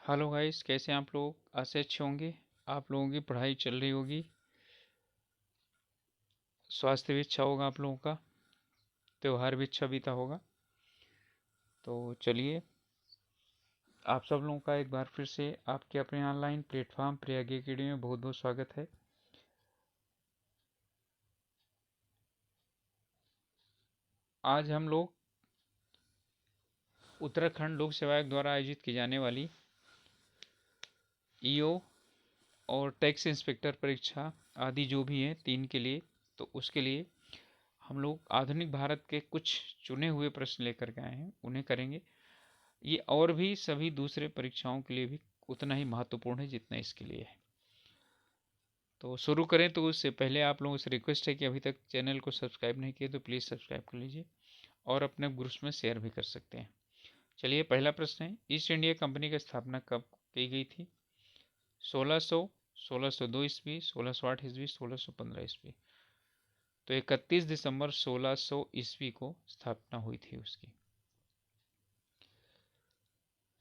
Hello guys, कैसे हैं आप लोग? आज से अच्छे होंगे। आप लोगों की पढ़ाई चल रही होगी, स्वास्थ्य भी अच्छा होगा आप लोगों का, त्योहार भी अच्छा बीता होगा। तो चलिए, आप सब लोगों का एक बार फिर से आपके अपने ऑनलाइन प्लेटफॉर्म प्रयाग अकेडमी में बहुत बहुत स्वागत है। आज हम लोग उत्तराखंड लोक सेवा आयोग द्वारा आयोजित की जाने वाली ईओ और टैक्स इंस्पेक्टर परीक्षा आदि जो भी हैं 3 के लिए, तो उसके लिए हम लोग आधुनिक भारत के कुछ चुने हुए प्रश्न लेकर के आए हैं, उन्हें करेंगे। ये और भी सभी दूसरे परीक्षाओं के लिए भी उतना ही महत्वपूर्ण है जितना इसके लिए है। तो शुरू करें तो उससे पहले आप लोगों से रिक्वेस्ट है कि अभी तक चैनल को सब्सक्राइब नहीं किए तो प्लीज़ सब्सक्राइब कर लीजिए और अपने ग्रुप्स में शेयर भी कर सकते हैं। चलिए, पहला प्रश्न है, ईस्ट इंडिया कंपनी की स्थापना कब की गई थी? 1600, 1602 ईस्वी, 1608 ईस्वी, 1615 ईस्वी। तो 31 दिसंबर 1600 ईस्वी को स्थापना हुई थी उसकी।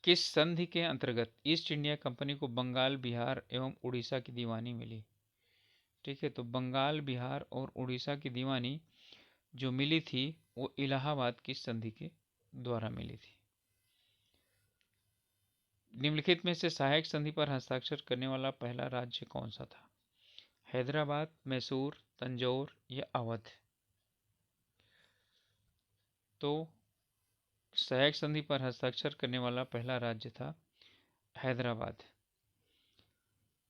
किस संधि के अंतर्गत ईस्ट इंडिया कंपनी को बंगाल, बिहार एवं उड़ीसा की दीवानी मिली? ठीक है, तो बंगाल, बिहार और उड़ीसा की दीवानी जो मिली थी वो इलाहाबाद की संधि के द्वारा मिली थी। निम्नलिखित में से सहायक संधि पर हस्ताक्षर करने वाला पहला राज्य कौन सा था? हैदराबाद, मैसूर, तंजौर या अवध? तो सहायक संधि पर हस्ताक्षर करने वाला पहला राज्य था हैदराबाद।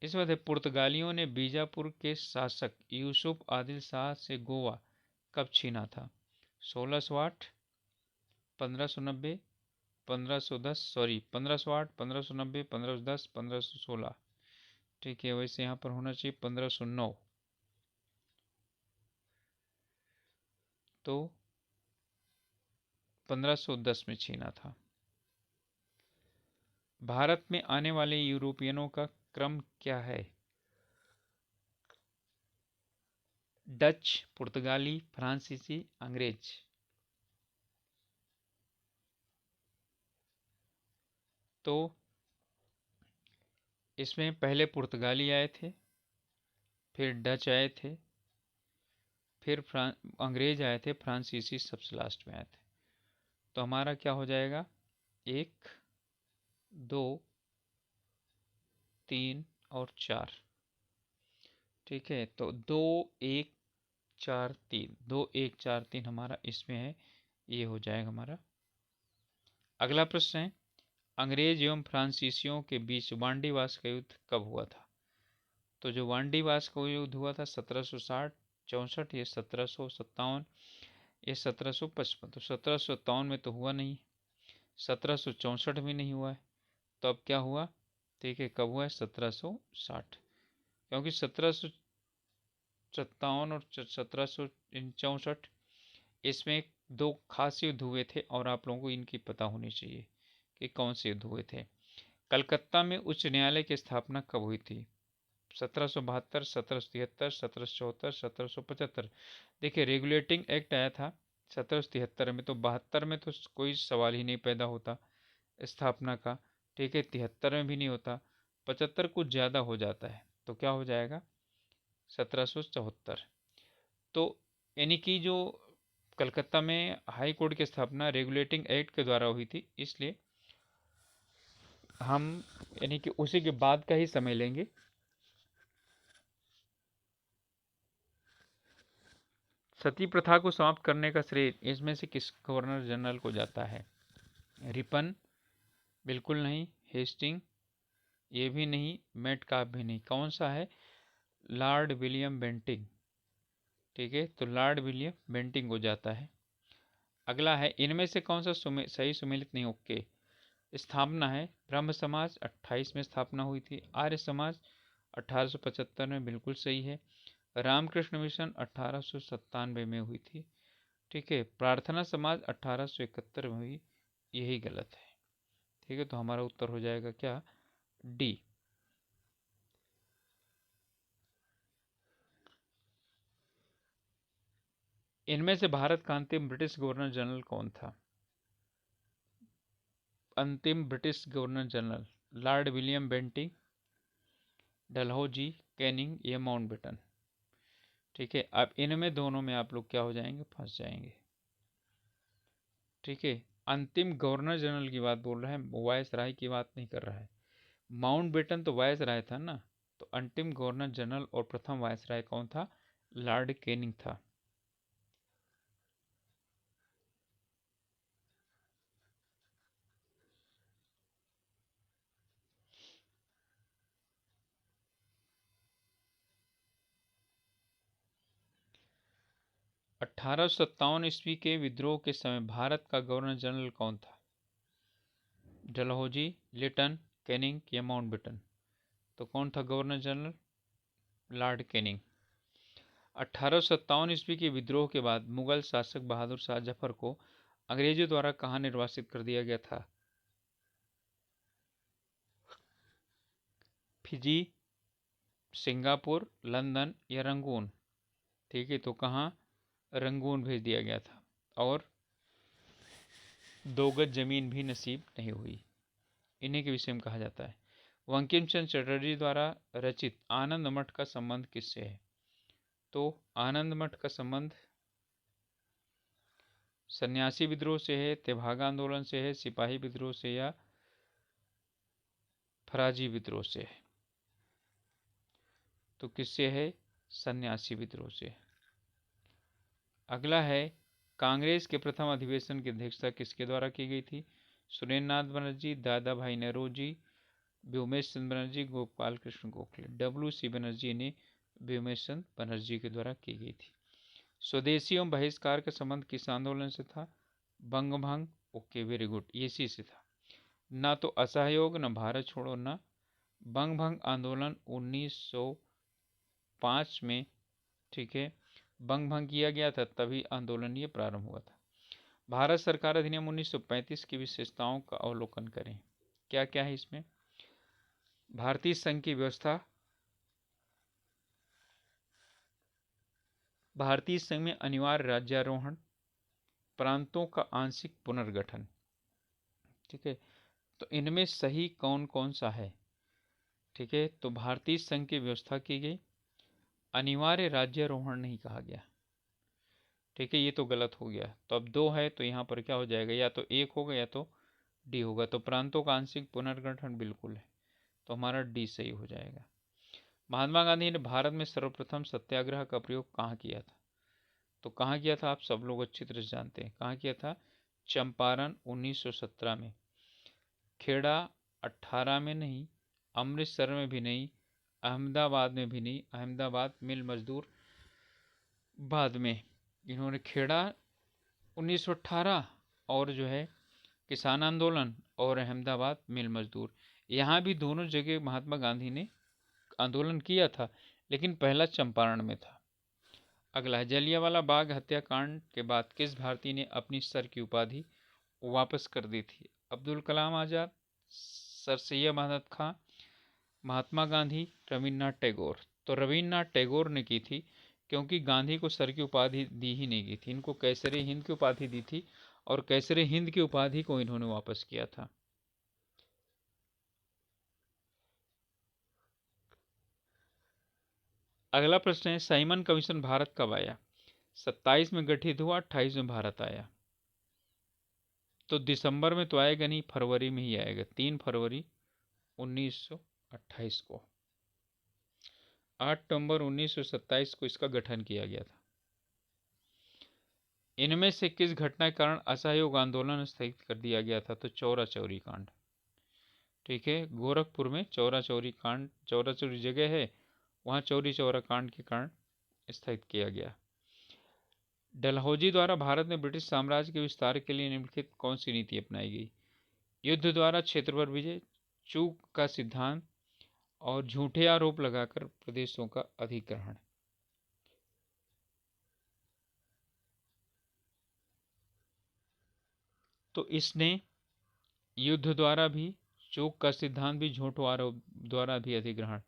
इस वजह पुर्तगालियों ने बीजापुर के शासक यूसुफ आदिल शाह से गोवा कब छीना था? 1608, 1590, 1510, सॉरी 1508, 1590, 1510, 1516। ठीक है, वैसे यहाँ पर होना चाहिए 1509। तो 1510 में छीना था। भारत में आने वाले यूरोपियनों का क्रम क्या है? डच, पुर्तगाली, फ्रांसीसी, अंग्रेज? तो इसमें पहले पुर्तगाली आए थे, फिर डच आए थे, फिर अंग्रेज आए थे, फ्रांसीसी सबसे लास्ट में आए थे। तो हमारा क्या हो जाएगा? 1, 2, 3 और 4। ठीक है, तो 2, 1, 4, 3, 2, 1, 4, 3 हमारा इसमें है, ये हो जाएगा हमारा। अगला प्रश्न है, अंग्रेज एवं फ्रांसीसियों के बीच वांडीवास का युद्ध कब हुआ था? तो जो वांडीवास का युद्ध हुआ था 1760, 64 या 1757 या 1755। तो 1757 में तो हुआ नहीं, 1764 में नहीं हुआ है, तो अब क्या हुआ? ठीक है, कब हुआ है? 1760। क्योंकि 1757 और 1764 इसमें दो खास युद्ध हुए थे और आप लोगों को इनकी पता होनी चाहिए कि कौन से युद्ध हुए थे। कलकत्ता में उच्च न्यायालय की स्थापना कब हुई थी? 1772, 1773, 1774, 1775। देखिए, रेगुलेटिंग एक्ट आया था 1773 में, तो 72 में तो कोई सवाल ही नहीं पैदा होता स्थापना का। ठीक है, 73 में भी नहीं होता, 75 कुछ ज़्यादा हो जाता है, तो क्या हो जाएगा? 1774। तो यानी कि जो कलकत्ता में हाई कोर्ट की स्थापना रेगुलेटिंग एक्ट के द्वारा हुई थी, इसलिए हम यानी कि उसी के बाद का ही समय लेंगे। सती प्रथा को समाप्त करने का श्रेय इसमें से किस गवर्नर जनरल को जाता है? रिपन? बिल्कुल नहीं। हेस्टिंग? ये भी नहीं। मेटकाफ भी नहीं। कौन सा है? Lord William Bentinck. ठीक है, तो लॉर्ड विलियम बेंटिंग को जाता है। अगला है, इनमें से कौन सा सही सुमेलित नहीं? ओके। स्थापना है, ब्रह्म समाज 28 में स्थापना हुई थी, आर्य समाज 1875 में, बिल्कुल सही है। रामकृष्ण मिशन 1897 में हुई थी। ठीक है, प्रार्थना समाज 1871 में हुई, यही गलत है। ठीक है, तो हमारा उत्तर हो जाएगा क्या? डी। इनमें से भारत का अंतिम ब्रिटिश गवर्नर जनरल कौन था? अंतिम British governor general Lord William Bentinck, Dalhousie, Canning या माउंटबेटन। ठीक है, अब इनमें दोनों में आप लोग क्या हो जाएंगे, फंस जाएंगे। ठीक है, अंतिम गवर्नर जनरल की बात बोल रहा है, वायस राय की बात नहीं कर रहा है। माउंटबेटन तो वायस राय था ना, तो अंतिम गवर्नर जनरल और प्रथम वायस राय कौन था, लॉर्ड कैनिंग था। 1857 ईस्वी के विद्रोह के समय भारत का गवर्नर जनरल कौन था, डलहौजी, लिटन, कैनिंग या माउंटबेटन। तो कौन था गवर्नर जनरल, लॉर्ड कैनिंग। 1857 ईस्वी के विद्रोह के बाद मुगल शासक बहादुर शाह जफर को अंग्रेजों द्वारा कहाँ निर्वासित कर दिया गया था, फिजी, सिंगापुर, लंदन या रंगून। ठीक है, तो कहाँ, रंगून भेज दिया गया था, और 2 गज जमीन भी नसीब नहीं हुई। इन्हीं के विषय में कहा जाता है। बंकिम चंद्र चटर्जी द्वारा रचित आनंद मठ का संबंध किससे है, तो आनंद मठ का संबंध सन्यासी विद्रोह से है, तेभागा आंदोलन से है, सिपाही विद्रोह से या फराजी विद्रोह से है। तो किससे है, सन्यासी विद्रोह से। अगला है, कांग्रेस के प्रथम अधिवेशन की अध्यक्षता किसके द्वारा की गई थी, सुरेंद्र नाथ बनर्जी, दादा भाई नौरोजी, व्योमेश चंद्र बनर्जी, गोपाल कृष्ण गोखले। WC बनर्जी ने व्योमेश चंद्र बनर्जी के द्वारा की गई थी। स्वदेशी एवं बहिष्कार का संबंध किस आंदोलन से था, बंग भंग। ओके, वेरी गुड, इसी से था। ना तो असहयोग, न भारत छोड़ो, न बंग भंग आंदोलन 1905 में, ठीक है, बंग भंग किया गया था, तभी आंदोलन ये प्रारंभ हुआ था। भारत सरकार अधिनियम 1935 की विशेषताओं का अवलोकन करें। क्या क्या है इसमें, भारतीय संघ की व्यवस्था, भारतीय संघ में अनिवार्य राज्यारोहण, प्रांतों का आंशिक पुनर्गठन। ठीक है, तो इनमें सही कौन कौन सा है। ठीक है, तो भारतीय संघ की व्यवस्था की गई, अनिवार्य राज्यारोहण नहीं कहा गया। ठीक है, ये तो गलत हो गया, तो अब 2 है, तो यहाँ पर क्या हो जाएगा, या तो 1 होगा या तो डी होगा। तो प्रांतों का आंशिक पुनर्गठन बिल्कुल है, तो हमारा डी सही हो जाएगा। महात्मा गांधी ने भारत में सर्वप्रथम सत्याग्रह का प्रयोग कहाँ किया था, तो कहाँ किया था, आप सब लोग अच्छी तरह से जानते हैं कहाँ किया था, चंपारण 1917 में, खेड़ा 18 में नहीं, अमृतसर में भी नहीं, अहमदाबाद में भी नहीं, अहमदाबाद मिल मजदूर बाद में, इन्होंने खेड़ा 1918 और जो है किसान आंदोलन और अहमदाबाद मिल मजदूर, यहाँ भी दोनों जगह महात्मा गांधी ने आंदोलन किया था, लेकिन पहला चंपारण में था। अगला है, जलियांवाला बाग हत्याकांड के बाद किस भारतीय ने अपनी सर की उपाधि वापस कर दी थी, अब्दुल कलाम आजाद, सर सैयद अहमद खां, महात्मा गांधी, रविन्द्रनाथ टैगोर। तो रविन्द्रनाथ टैगोर ने की थी, क्योंकि गांधी को सर की उपाधि दी ही नहीं गई थी, इनको कैसरे हिंद की उपाधि दी थी, और कैसरे हिंद की उपाधि को इन्होंने वापस किया था। अगला प्रश्न है, साइमन कमीशन भारत कब आया, 27 में गठित हुआ, 28 में भारत आया। तो दिसंबर में तो आएगा नहीं, फरवरी में ही आएगा, 3 फरवरी 1928 को, 8 नवंबर 1927 को इसका गठन किया गया था। इनमें से किस घटना के कारण असहयोग आंदोलन स्थगित कर दिया गया था, तो चौरा चौरी कांड। ठीक है, गोरखपुर में चौरा चौरी कांड, चौरा चौरी जगह है, वहाँ चौरी चौरा कांड के कारण स्थगित किया गया। डलहौजी द्वारा भारत में ब्रिटिश साम्राज्य के विस्तार के लिए निम्नलिखित कौन सी नीति अपनाई गई, युद्ध द्वारा क्षेत्र पर विजय, चूक का सिद्धांत, और झूठे आरोप लगाकर प्रदेशों का अधिग्रहण। तो इसने युद्ध द्वारा भी, चूक का सिद्धांत भी, झूठो आरोप द्वारा भी अधिग्रहण,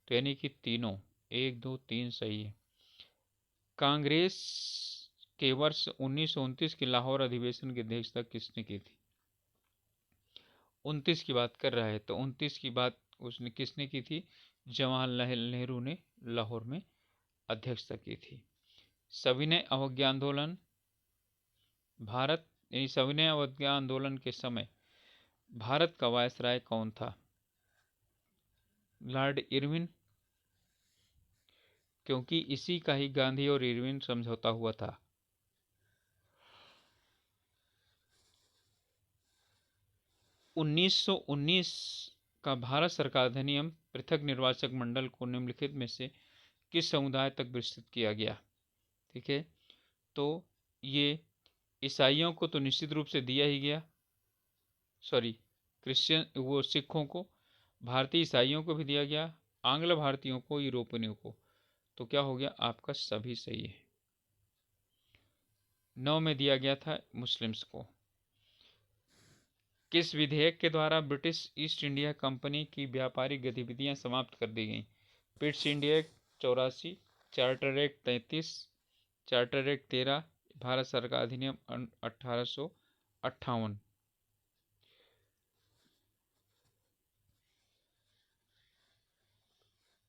तो यानी कि तीनों, 1 2 3 सही है। कांग्रेस के वर्ष 1929 के लाहौर अधिवेशन की अध्यक्षता किसने की थी, 29 की बात कर रहा है तो 29 की बात उसने किसने की थी? जवाहरलाल नेहरू ने लाहौर में अध्यक्षता की थी। सविनय अवज्ञा आंदोलन, भारत यानी सविनय अवज्ञा आंदोलन के समय भारत का वायसराय कौन था? लॉर्ड इरविन, क्योंकि इसी का ही गांधी और इरविन समझौता हुआ था। उन्नीस का भारत सरकार अधिनियम पृथक निर्वाचक मंडल को निम्नलिखित में से किस समुदाय तक विस्तृत किया गया? ठीक है, तो ये ईसाइयों को तो निश्चित रूप से दिया ही गया, सॉरी क्रिश्चियन वो सिखों को, भारतीय ईसाइयों को भी दिया गया, आंग्ल भारतीयों को, यूरोपियनों को। तो क्या हो गया आपका? सभी सही है। 9 में दिया गया था मुस्लिम्स को। किस विधेयक के द्वारा ब्रिटिश ईस्ट इंडिया कंपनी की व्यापारिक गतिविधियां समाप्त कर दी गईं? Pitt's India act 84, charter act 33, charter act 13, Bharat सरकार अधिनियम 1858।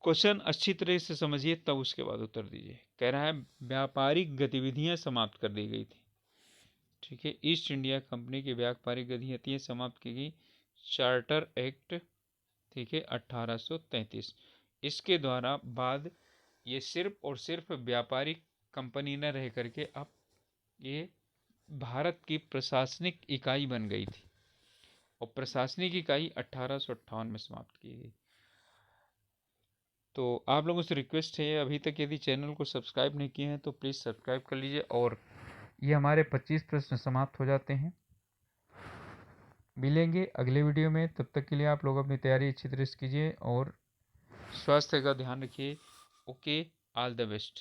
क्वेश्चन अच्छी तरह से समझिए तब उसके बाद उत्तर दीजिए। कह रहा है व्यापारिक गतिविधियां समाप्त कर दी गई थी। ठीक है, ईस्ट इंडिया कंपनी की व्यापारिक गतिविधियां समाप्त की गई, चार्टर एक्ट, ठीक है, 1833। इसके द्वारा बाद ये सिर्फ और सिर्फ व्यापारिक कंपनी न रह करके अब ये भारत की प्रशासनिक इकाई बन गई थी और प्रशासनिक इकाई 1858 में समाप्त की गई। तो आप लोगों से रिक्वेस्ट है, अभी तक यदि चैनल को सब्सक्राइब नहीं किए हैं तो प्लीज़ सब्सक्राइब कर लीजिए। और ये हमारे 25 प्रश्न समाप्त हो जाते हैं। मिलेंगे अगले वीडियो में, तब तक के लिए आप लोग अपनी तैयारी अच्छी तरह से कीजिए और स्वास्थ्य का ध्यान रखिए। Okay, all the best.